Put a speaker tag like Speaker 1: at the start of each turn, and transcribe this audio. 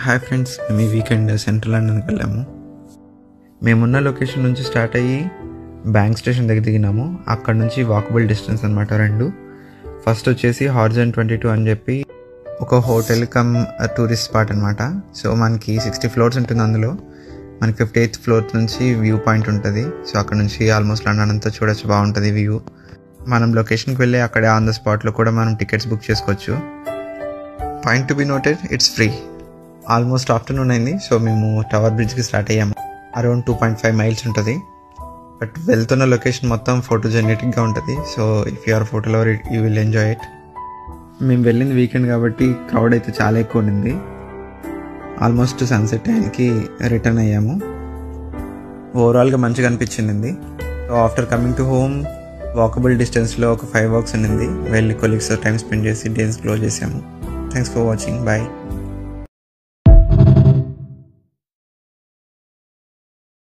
Speaker 1: Hi friends, మేము ఈ weekend central లండన్కి వెళ్ళాము. మేమున్న లొకేషన్ నుంచి స్టార్ట్ అయ్యి బ్యాంక్ స్టేషన్ దగ్గర దిగినాము. అక్కడ నుంచి వాకబుల్ డిస్టెన్స్ అనమాట రెండు. ఫస్ట్ వచ్చేసి హార్జన్ 22 అని చెప్పి ఒక హోటల్ కమ్ టూరిస్ట్ స్పాట్ అనమాట. సో మనకి 60 ఫ్లోర్స్ ఉంటుంది. అందులో మనకి 58th ఫ్లోర్ నుంచి వ్యూ పాయింట్ ఉంటుంది. సో అక్కడ నుంచి ఆల్మోస్ట్ లండన్ అంతా చూడొచ్చు, బాగుంటుంది వ్యూ. మనం లొకేషన్కి వెళ్ళి అక్కడే ఆన్ ద స్పాట్లో కూడా మనం టికెట్స్ బుక్ చేసుకోవచ్చు. Point to be noted, it's free. Almost afternoon అయింది. సో మేము టవర్ బ్రిడ్జ్కి స్టార్ట్ అయ్యాము. అరౌండ్ 2.5 మైల్స్ ఉంటుంది. బట్ వెళ్తున్న లొకేషన్ మొత్తం ఫోటోజెనెటిక్గా ఉంటుంది. So if you are photo lover you will enjoy it. మేము వెళ్ళింది వీకెండ్ కాబట్టి క్రౌడ్ అయితే చాలా ఎక్కువ ఉండింది. ఆల్మోస్ట్ సన్సెట్ టైంకి రిటర్న్ అయ్యాము. ఓవరాల్గా మంచిగా అనిపించింది. So after coming to home walkable డిస్టెన్స్లో ఒక 5 వాక్స్ ఉండింది. వెళ్ళి కొలీగ్స్తో టైం స్పెండ్ చేసి డేస్ క్లోజ్ చేసాము. Thanks for watching. బాయ్.